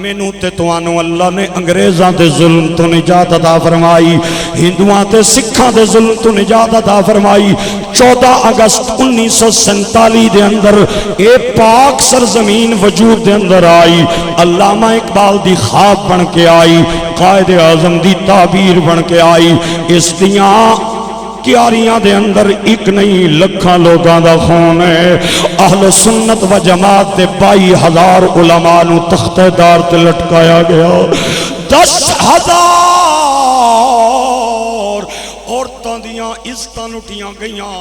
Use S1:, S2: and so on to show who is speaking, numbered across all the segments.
S1: مینوں تے تانوں اللہ نے انگریزاں دے ظلم تو نجات عطا فرمائی، ہندوؤں تے سکھاں دے ظلم تو نجات عطا فرمائی۔ 14 اگست 1947 دے اندر اے پاک سرزمین وجود دے اندر آئی، علامہ اقبال دی خواب بن کے آئی، قائد اعظم دی تعبیر بن کے آئی۔ اس دیاں کیاریاں دے اندر ایک نہیں لکھاں لوگاں دا خون ہے۔ اہل سنت و جماعت دے 22,000 علماء نو تختہ دار تے لٹکایا گیا، 10,000 عورتاں دیاں عزتاں لٹیاں گئیاں۔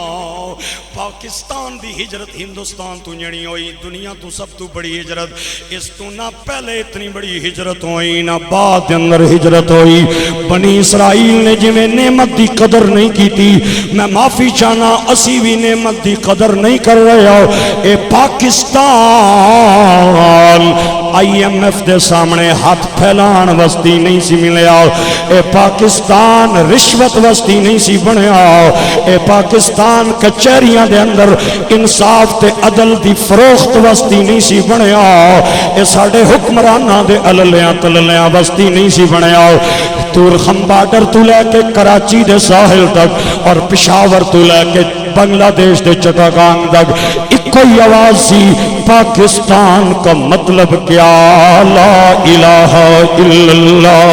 S1: پاکستان دی ہجرت ہندوستان تو جڑی ہوئی، دنیا تو سب تو بڑی ہجرت، اس تو نہ پہلے اتنی بڑی ہجرت ہوئی نہ بعد اندر ہجرت ہوئی۔ بنی اسرائیل نے جویں نعمت دی قدر نہیں کیتی، میں معافی چاہنا اسی بھی نعمت دی قدر نہیں کر رہے ہو۔ اے پاکستان IMF دے سامنے ہاتھ پھیلان وستی نہیں سی ملیا، اے پاکستان رشوت وستی نہیں سی بنیا، اے پاکستان کچہریاں دے اندر انصاف تے عدل دی فروخت وستی نہیں سی بنیا، اے ساڑے حکمرانہ دے عللیاں تللیاں وستی نہیں سی بنیا۔ تورخم بارڈر تو لے کے کراچی دے ساحل تک اور پشاور تو لے کے بنگلہ دیش دے چٹاگانگ تک ایک کوئی آواز سی، پاکستان کا مطلب کیا؟ لا الہ الا اللہ۔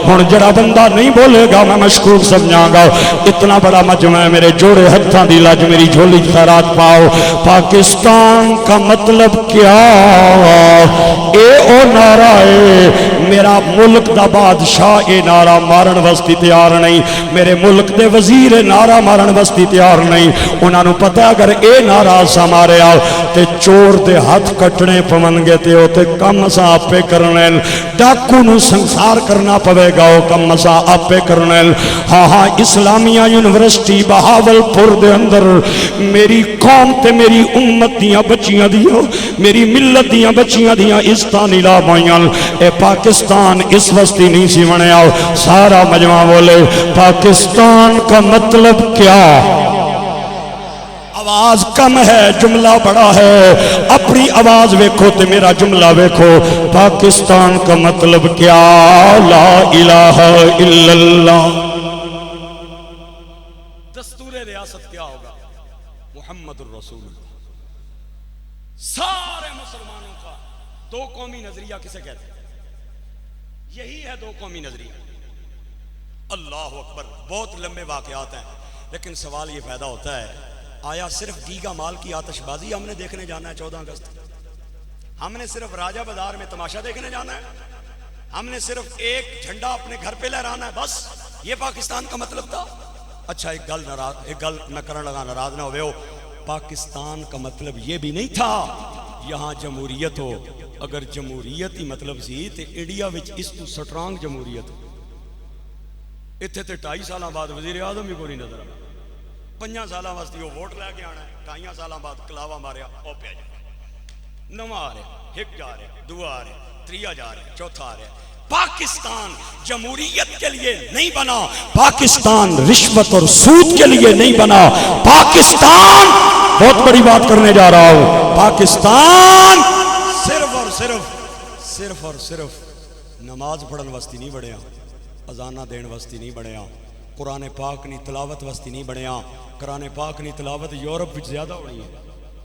S1: ہن جڑا بندہ نہیں بولے گا میں مشکوک سمجھاں گا۔ اتنا بڑا مجمع ہے، میرے جوڑے ہتھاں دی لاج میری جھولی خیرات پاؤ۔ پاکستان کا مطلب کیا؟ اے او نعرہ ہے، میرا ملک دا بادشاہ اے نعرہ مارن واسطے تیار نہیں، میرے ملک دے وزیر نعرہ مارن واسطے تیار نہیں۔ انہاں نوں پتہ اگر اے نعرہ سا ماریا تے چور دے ہاتھ کٹنے پون گے تے او تے کم اساں آپے کرنے، ڈاکو نوں سنسار کرنا پوے گا او کم اساں آپے کرنے۔ ہاں ہاں اسلامیہ یونیورسٹی بہاول پور دے اندر میری قوم تے میری امت دیاں بچیاں دیاں میری ملت دیاں بچیاں دیاں عزتاں نیلا بائیاں۔ اے پاکستان اس وستی نہیں سی بنیا۔ سارا مجمع بولے پاکستان کا مطلب کیا؟ آواز کم ہے جملہ بڑا ہے، اپنی آواز ویکھو تے میرا جملہ ویکھو۔ پاکستان کا مطلب کیا؟ لا الہ الا اللہ۔ دستور ریاست کیا ہوگا؟ محمد الرسول اللہ۔ سارے مسلمانوں کا دو قومی نظریہ کسے کہتے ہیں؟ یہی ہے دو قومی نظریہ۔ اللہ اکبر، بہت لمبے واقعات ہیں لیکن سوال یہ پیدا ہوتا ہے، آیا صرف گیگا مال کی آتش بازی ہم نے دیکھنے جانا ہے 14 اگست؟ ہم نے صرف راجہ بازار میں تماشا دیکھنے جانا ہے؟ ہم نے صرف ایک جھنڈا اپنے گھر پہ لہرانا ہے بس؟ یہ پاکستان کا مطلب تھا؟ اچھا ایک گل میں کرن لگا، ناراض نہ ہوئے ہو، پاکستان کا مطلب یہ بھی نہیں تھا یہاں جمہوریت ہو۔ اگر جمہوریت ہی مطلب سی تو انڈیا وچ اس تو سٹرانگ جمہوریت اتنے تے 2.5 سالاں بعد وزیر اعظم ہی کوئی نہیں نظر آیا، 5 سالاں واسطے وہ ووٹ لے کے آنا ہے، 2.5 سالاں بعد کلاوا ماریا وہ پہ جا نواں آ رہا، ایک جا رہا، دوا آ رہا، تریا جا رہا، چوتھا آ رہا۔ پاکستان جمہوریت کے لیے نہیں بنا، پاکستان رشوت اور سود کے لیے نہیں بنا، پاکستان بہت بڑی بات کرنے جا رہا ہوں، پاکستان صرف اور صرف نماز پڑھن واسطے نہیں بڑھیا، اذانہ دین واسطے نہیں بڑھیا، قرآن پاک نہیں تلاوت واسطے نہیں بڑھیا۔ قرآن پاک نہیں تلاوت یورپ وچ زیادہ ہونی ہے،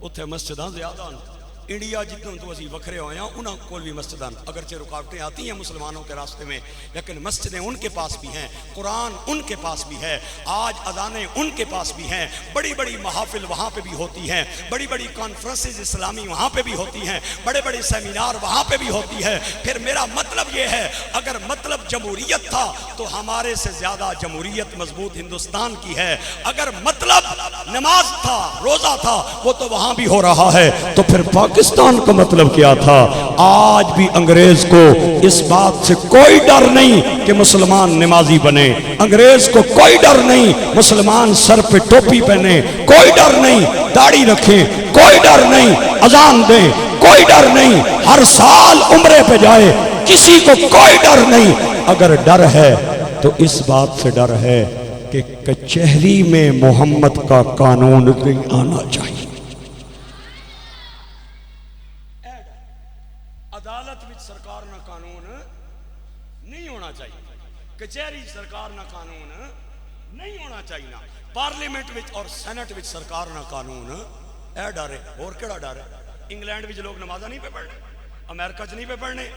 S1: اتنے مسجداں زیادہ ہیں۔ انڈیا جتنے تو اسی وکھرے ہوئے ہیں انہوں کو بھی مسجداں، اگرچہ رکاوٹیں آتی ہیں مسلمانوں کے راستے میں لیکن مسجدیں ان کے پاس بھی ہیں، قرآن ان کے پاس بھی ہے، آج اذانیں ان کے پاس بھی ہیں، بڑی بڑی محافل وہاں پہ بھی ہوتی ہیں، بڑی بڑی کانفرنسز اسلامی وہاں پہ بھی ہوتی ہیں، بڑے بڑے سیمینار وہاں پہ بھی ہوتی ہے۔ پھر میرا مطلب یہ ہے اگر مطلب جمہوریت تھا تو ہمارے سے زیادہ جمہوریت مضبوط ہندوستان کی ہے، اگر مطلب نماز تھا روزہ تھا وہ تو وہاں بھی ہو رہا ہے، تو پھر پاکستان کا مطلب کیا تھا؟ آج بھی انگریز کو اس بات سے کوئی ڈر نہیں کہ مسلمان نمازی بنے، انگریز کو کوئی ڈر نہیں مسلمان سر پہ ٹوپی پہنے، کوئی ڈر نہیں داڑھی رکھیں، کوئی ڈر نہیں اذان دیں، کوئی ڈر نہیں ہر سال عمرے پہ جائے، کسی کو کوئی ڈر نہیں۔ اگر ڈر ہے تو اس بات سے ڈر ہے کہ کچہری میں محمد کا قانون نہیں آنا چاہیے۔ عدالت میں سرکار نہ قانون قانون نہیں ہونا چاہیے، کچہری سرکار نہ قانون نہیں ہونا چاہیے، پارلیمنٹ وچ اور سینٹ وچ سرکار نہ قانون اے ڈر ہے۔ اور کیڑا ڈر ہے؟ انگلینڈ وچ لوگ نمازاں نہیں پہ پڑھنے، امریکہ چ نہیں پہ پڑھنے،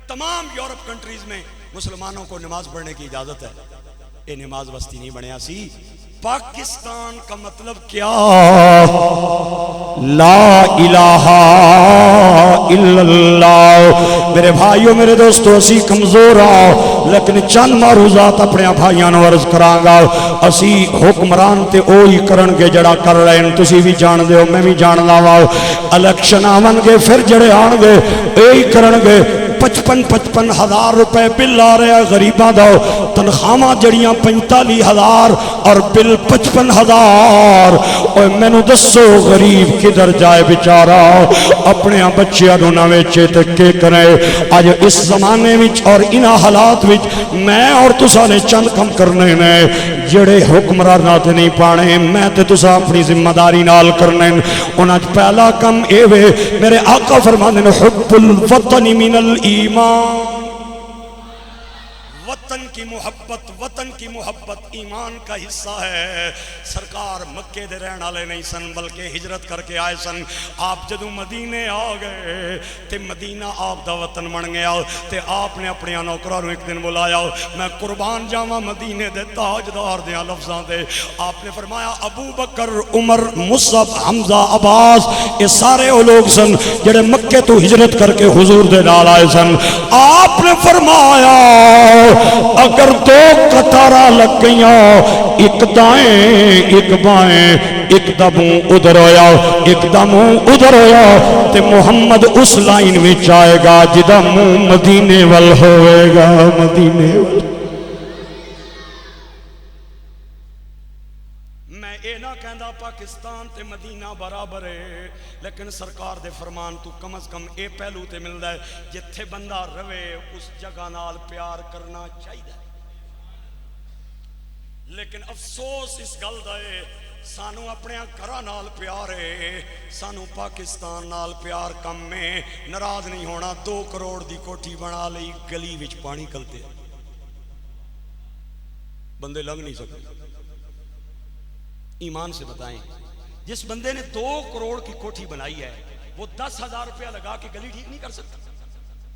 S1: تمام یورپ کنٹریز میں مسلمانوں کو نماز پڑھنے کی اجازت ہے۔ یہ نماز وسطی نہیں بنیا سی۔ پاکستان کا مطلب کیا؟ لا الہ الا اللہ۔ میرے بھائیوں میرے دوستو، اسی کمزور آؤ لیکن چند معروضات اپنے بھائیاں نو عرض کرانگا۔ اسی حکمران تے اوہی کرنگے جڑا کر رہے ہیں، تسی بھی جان دے ہو میں بھی جان لاؤ۔ الیکشن آونگے پھر جڑے آنگے اوہی کرنگے۔ 55 ہزار روپے بل آ رہے ہیں غریباں دا، تنخواہ جڑیاں 45,000 اور بل 55,000۔ اور میں نو دسو غریب کدھر جائے بیچارہ؟ اپنے بچیاں نو نہ ویچے تے کے کرے؟ آج اس زمانے وچ اور انہاں حالات وچ میں اور تساں نے چند کم کرنے نے جڑے حکمراناں تے نہیں پانے، میں تے تساں اپنی ذمہ داری نال کرنے۔ انہاں وچ پہلا کم اے وے، میرے آقا فرماندے نے حب الوطن من ایمان، وطن کی محبت ایمان کا حصہ ہے۔ سرکار مکے دے رہن والے نہیں سن بلکہ ہجرت کر کے آئے سن۔ آپ جدوں مدینے آ گئے تے مدینہ آپ دا وطن بن گیا تے آپ نے اپنے نوکراں نو ایک دن بلایا، میں قربان جاواں مدینے دے تاجدار دے لفظاں دے۔ آپ نے فرمایا ابو بکر، عمر، مصعب، حمزہ، عباس، یہ سارے وہ لوگ سن جڑے مکے تو ہجرت کر کے حضور دے نال آئے سن۔ آپ نے فرمایا اگر دو قطارہ لگ گئیاں، ایک دائیں ایک بائیں، ایک دا منہ ادھر ہویا ایک دا منہ ادھر ہویا، تے محمد اس لائن میں آئے گا جدا منہ مدینے وال ہوئے گا، مدینے وال۔ میں اے نہ کہندا پاکستان تے مدینہ برابر ہے، لیکن سرکار دے فرمان تو کم از کم اے پہلو تے ملدا ہے جتھے بندہ روے اس جگہ نال پیار کرنا چاہیے۔ لیکن افسوس اس گل دا ہے سانو اپنے گھراں نال پیار ہے، سانو پاکستان نال پیار کم میں۔ ناراض نہیں ہونا، 2 کروڑ دی کوٹھی بنا لئی، گلی وچ پانی کلتے بندے لنگ نہیں سکتے۔ ایمان سے بتائیں، جس بندے نے 2 کروڑ کی کوٹھی بنائی ہے وہ 10,000 روپیہ لگا کے گلی ٹھیک نہیں کر سکتا؟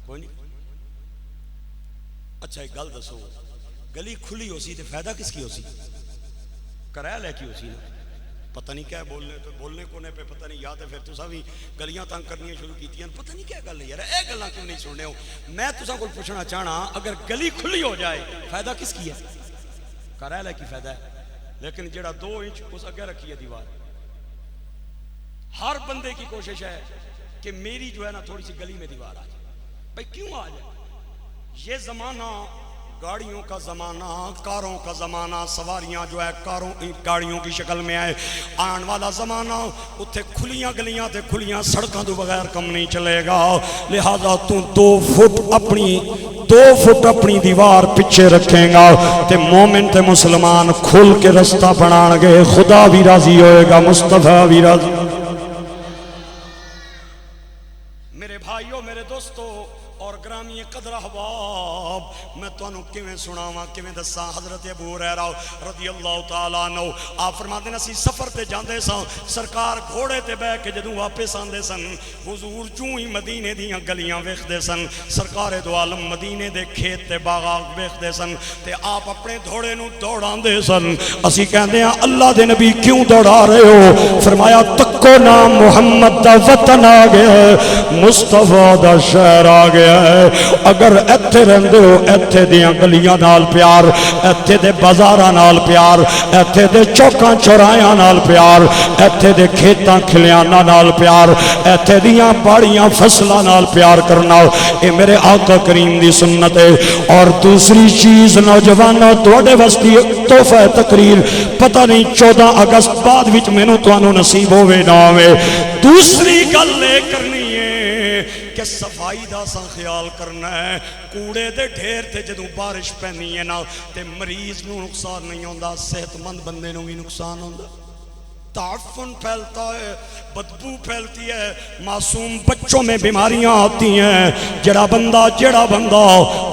S1: کوئی نہیں۔ اچھا ایک گل دسو، گلی کھلی ہو سی تے فائدہ کس کی ہو سی؟ کرایہ لے کی ہو سی نا؟ پتہ نہیں کیا بولنے کونے پہ پتہ نہیں، یاد ہے پھر تساں بھی گلیاں تنگ کرنی شروع کیتیاں، پتہ نہیں کیا گل ہے یار، اے گلاں کیوں نہیں سننے ہو؟ میں تساں کو پوچھنا چاہنا اگر گلی کھلی ہو جائے فائدہ کس کی ہے؟ کرایہ لے کی فائدہ ہے۔ لیکن جڑا 2 انچ اس اگے رکھی ہے دیوار، ہر بندے کی کوشش ہے کہ میری جو ہے نا تھوڑی سی گلی میں دیوار آ جائے۔ بھائی کیوں آ جائے؟ یہ زمانہ گاڑیوں کا زمانہ، کاروں کا زمانہ، سواریاں جو ہے گاڑیوں کی شکل میں آئے، آن والا زمانہ اتھے کھلیاں گلیاں تے کھلیاں سڑکاں تو بغیر کم نہیں چلے گا۔ لہذا تو 2 فٹ اپنی دیوار پچھے رکھیں گا تے مومن تے مسلمان کھل کے رستہ بنان گے، خدا بھی راضی ہوئے گا، مصطفیٰ بھی راضی۔ میرے بھائیوں میرے دوستو اور گرامی قدر احباب، میں تانوں کیویں سناواں کیویں دساں؟ حضرت ابو ہریرہ رضی اللہ تعالیٰ عنہ آپ فرماتے ہیں اسی سفر تے جاندے ساں، سرکار گھوڑے تے بیٹھ کے جدوں واپس آندے سن، حضور چوں ہی مدینے دیاں گلیاں ویکھدے سن، سرکار دو عالم مدینے دے کھیت تے باغات ویکھدے سن تے آپ اپنے گھوڑے نو دوڑاندے سن۔ اسی کہندے ہیں اللہ دے نبی کیوں دوڑا رہے ہو؟ فرمایا تکو نا محمد دا وطن آ گیا ہے، مصطفیٰ دا شہر آ گیا ہے۔ اگر ایتھے رہندے ہو ایتھے دیاں گلیاں نال پیار، ایتھے دے بازاراں نال پیار، ایتھے دے چوکاں چوراہاں نال پیار، ایتھے دے کھیتاں کھلیاناں نال پیار، ایتھے دیاں باڑیاں فصلاں نال پیار کرنا، اے میرے آقا کریم دی سنت ہے۔ اور دوسری چیز نوجوانوں تواڈے واسطے تحفہ تقریر پتہ نہیں 14 اگست بعد وچ مینوں تانوں نصیب ہوے نہ ہوے، دوسری گل اے کرنی کہ صفائی دا سا خیال کرنا ہے۔ کوڑے دے ڈھیر تے جدوں بارش پینی ہے نا تے مریض نو نقصان نہیں ہوندا، صحت مند بندے نو بھی نقصان ہوندا۔ تعفن پھیلتا ہے، بدبو پھیلتی ہے، معصوم بچوں میں بیماریاں آتی ہیں۔ جڑا بندہ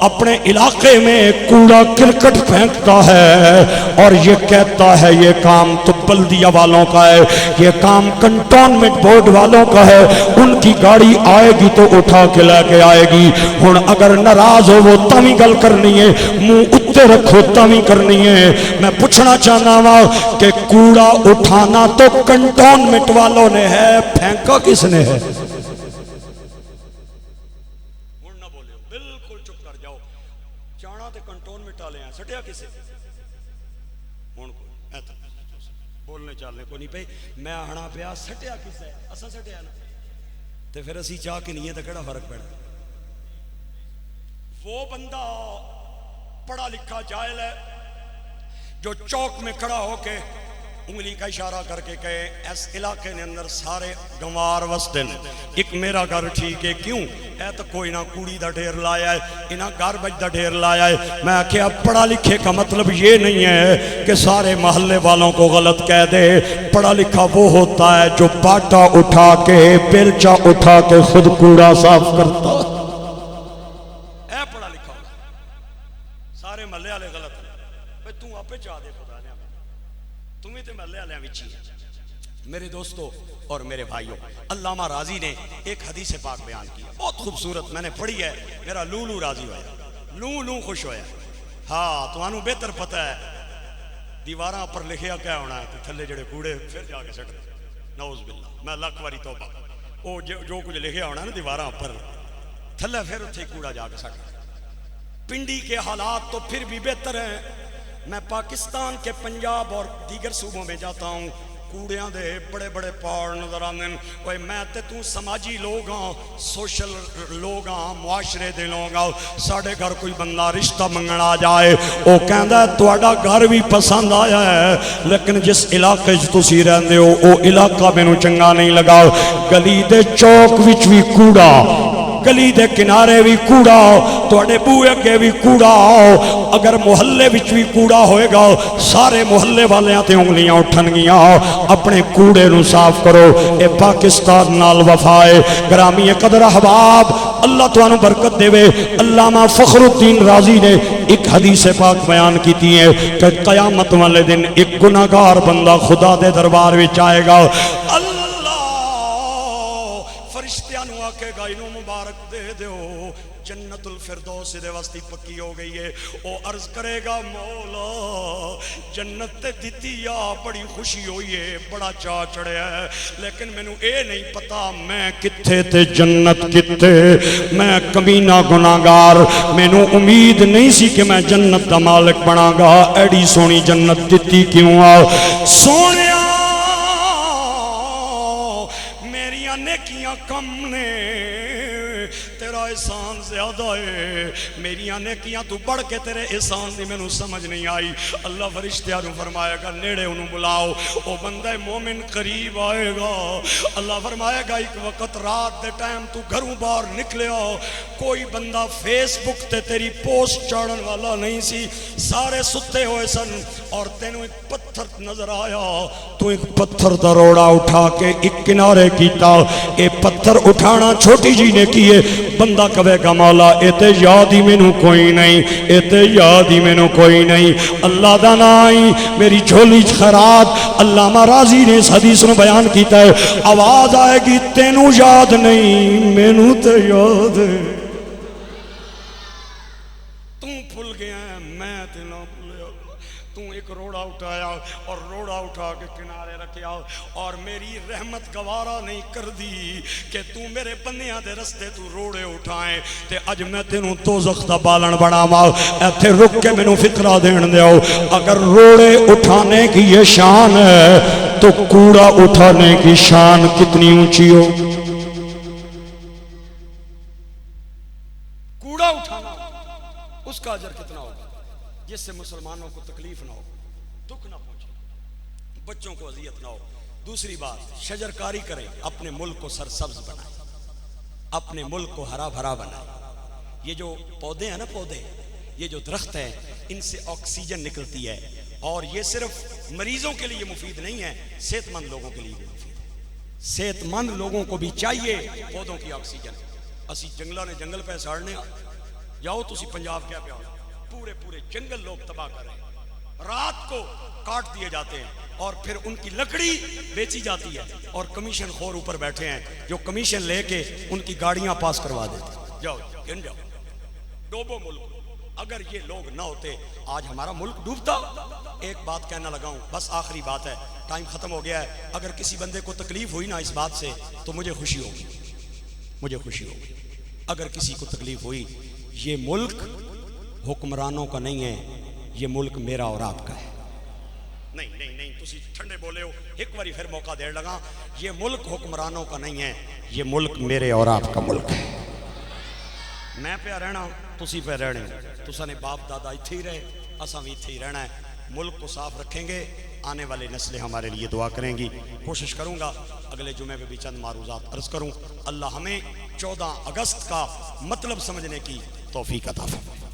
S1: اپنے علاقے میں کوڑا کرکٹ پھینکتا ہے اور یہ کہتا ہے یہ کام تو بلدیہ والوں کا ہے، یہ کام کنٹونمنٹ بورڈ والوں کا ہے، ان کی گاڑی آئے گی تو اٹھا کے لے کے آئے گی۔ ہن اگر ناراض ہو وہ تمی گل کرنی ہے، منہ اتے رکھو تمی کرنی ہے۔ میں پوچھنا چاہنا وا کہ کوڑا اٹھانا تو کنٹونمنٹ والوں نے ہے، پھینکا کس نے ہے؟ نہ بولے، بالکل چپ کر جاؤ۔ جانا تے کنٹونمنٹ والے ہیں، سٹیا کسے؟ ہن بولنے چالنے کو نہیں پئی، میں آنا پیا سٹیا کسے؟ اساں سٹیا نا، تے پھر اسی چاہ کے نہیں ہے تے کیڑا فرق پڑا؟ وہ بندہ پڑھا لکھا جاہل ہے جو چوک میں کھڑا ہو کے انگلی کا اشارہ کر کے کہے اس علاقے نے اندر سارے گنوار وستے ہیں، ایک میرا گھر ٹھیک ہے، کیوں؟ اے تو کوئی نہ کوڑی دا ڈھیر لایا ہے، انہاں گاربیج دا ڈھیر لایا ہے۔ میں کہا پڑھا لکھے کا مطلب یہ نہیں ہے کہ سارے محلے والوں کو غلط کہہ دے۔ پڑھا لکھا وہ ہوتا ہے جو پاٹا اٹھا کے بیلچا اٹھا کے خود کوڑا صاف کرتا ہے، اے پڑھا لکھا۔ سارے محلے والے غلط ہیں، بھئی تو آپ پہ چاہ دے خدا نے، تمہیں تے محلے والے وچ ہی۔ میرے دوستو اور میرے بھائیوں، علامہ راضی نے ایک حدیث پاک بیان کی، بہت خوبصورت، میں نے پڑھی ہے، میرا لو راضی ہویا، لو خوش ہویا۔ ہاں تو انہوں بہتر پتہ ہے دیواراں پر لکھیا کیا ہونا ہے، تھلے جڑے کوڑے پھر جا کے سٹ دے، نعوذ باللہ، میں لاکھ واری توبہ، او جو کچھ لکھیا ہونا ہے نا دیواراں پر تھلے، پھر اتھے کوڑا جا کے سٹ دے۔ پنڈی کے حالات تو پھر بھی بہتر ہیں۔ میں پاکستان کے پنجاب اور دیگر صوبوں میں جاتا ہوں، کوڑیاں دے بڑے بڑے پہاڑ نظر آندے ہیں۔ اوے میں تے تو سماجی لوگ ہاں، سوشل لوگ ہاں، معاشرے دے لوگ ہاں، ساڑھے گھر کوئی بندہ رشتہ منگن آ جائے، او کہندا ہے تہاڈا گھر بھی پسند آیا ہے لیکن جس علاقے وچ تسی رہندے ہو او علاقہ مینوں چنگا نہیں لگا، گلی دے چوک وچ بھی کوڑا، گلی دے کنارے بھی کوڑا، تواڈے بوئے اگے بھی کوڑا، اگر محلے وچ بھی کوڑا ہوئے گا سارے محلے والیاں تے انگلیاں اٹھن گیاں۔ اپنے کوڑے نو صاف کرو، اے پاکستان نال وفا ہے۔ گرامی قدر احباب، اللہ تانوں برکت دے۔ علامہ فخر الدین رازی نے ایک حدیث پاک بیان کیتی ہے کہ قیامت والے دن ایک گناہگار بندہ خدا دے دربار وچ آئے گا، فرشتیاں نو آکے گا انہوں مبارک دے دیو، جنت الفردوس دے واسطے پکی ہو گئی ہے۔ او عرض کرے گا مولا جنت تے دتی یا بڑی خوشی ہوئی ہے، بڑا چاہ چڑھیا ہے، لیکن میں نو اے نہیں پتا میں کتھے تے جنت کتھے، میں کمینہ گناہگار، میں نو امید نہیں سی کہ میں جنت دا مالک بنا گا، ایڈی سونی جنت دتی کیوں آ؟ سونیا نیکیاں کم نے، تیرا احسان زیادہ ہے، میریاں نیکیاں تو بڑھ کے تیرے احسان دی میں نو سمجھ نہیں آئی۔ اللہ فرشتیاں نو فرمائے گا نیڑے انہوں بلاؤ، او بندہ مومن قریب آئے گا۔ اللہ فرمائے گا ایک وقت رات دے ٹائم تو گھروں باہر نکلے ہو، کوئی بندہ فیس بک تے تیری پوسٹ چاڑن والا نہیں سی، سارے ستے ہوئے سن، اور تینوں ایک پتھر نظر آیا، تو ایک پتھر دا روڑا اٹھا کے ایک کنارے کیتا، اے پتھر اٹھانا چھوٹی جی نے کیے، بندہ کہے گا مولا اے تے یاد ہی میں نو کوئی نہیں، اے تے یاد ہی میں نو کوئی نہیں، اللہ دا نائی میری جھولی خیرات۔ علامہ راضی نے اس حدیث نے بیان کیتا ہے، آواز آئے گی تینوں یاد نہیں میں نو تے یاد ہے، تم بھول گیا ہے میں تے نہ بھولیا، تم ایک روڑا اٹھایا اور روڑا اٹھا کے کنارے رکھیا، اور میری رحمت گوارا نہیں کر دی کہ تو میرے بندیاں دے رستے تو روڑے اٹھائیں، تے اج میں تینوں دوزخ دا بالن بناواں۔ ایتھے رک کے مینوں فکرہ دین دیو، اگر روڑے اٹھانے کی یہ شان ہے تو کوڑا اٹھانے کی شان کتنی اونچی ہو؟ کوڑا اٹھانا اس کا اجر کتنا ہوگا جس سے مسلمانوں کو تکلیف نہ ہو، دکھ نہ پہنچے، بچوں کو اذیت نہ ہو۔ دوسری بات، شجر کاری کریں، اپنے ملک کو سرسبز بنائیں، اپنے ملک کو ہرا بھرا بنائیں۔ یہ جو پودے ہیں نا، پودے، یہ جو درخت ہیں، ان سے آکسیجن نکلتی ہے،
S2: اور یہ صرف مریضوں کے لیے مفید نہیں ہے، صحت مند لوگوں کے لیے بھی مفید ہے۔ صحت مند لوگوں کو بھی چاہیے پودوں کی آکسیجن۔ اسی جنگلوں نے جنگل پہ ساڑنے جاؤ تسی پنجاب کیا پہ پورے پورے جنگل لوگ تباہ کر رہے ہیں، رات کو کاٹ دیے جاتے ہیں اور پھر ان کی لکڑی بیچی جاتی ہے، اور کمیشن خور اوپر بیٹھے ہیں جو کمیشن لے کے ان کی گاڑیاں پاس کروا دیتے ہیں۔ جاؤ گن جاؤ، ڈوبو ملک۔ اگر یہ لوگ نہ ہوتے آج ہمارا ملک ڈوبتا۔ ایک بات کہنا لگا ہوں، بس آخری بات ہے، ٹائم ختم ہو گیا ہے۔ اگر کسی بندے کو تکلیف ہوئی نا اس بات سے تو مجھے خوشی ہوگی، مجھے خوشی ہوگی۔ اگر کسی کو تکلیف ہوئی، یہ ملک حکمرانوں کا نہیں ہے، یہ ملک میرا اور آپ کا ہے۔ نہیں نہیں نہیں، تسی ٹھنڈے بولے ہو، ایک باری پھر موقع دے لگا، یہ ملک حکمرانوں کا نہیں ہے، یہ ملک میرے اور آپ کا ملک ہے۔ میں پہ رہنا، تسی پہ رہنے، تسا نے باپ دادا اتھے ہی رہے، اساں بھی اتھے ہی رہنا ہے۔ ملک کو صاف رکھیں گے، آنے والے نسلیں ہمارے لیے دعا کریں گی۔ کوشش کروں گا اگلے جمعے پہ بھی چند معروضات عرض کروں۔ اللہ ہمیں 14 اگست کا مطلب سمجھنے کی توفیق عطا فرمائے۔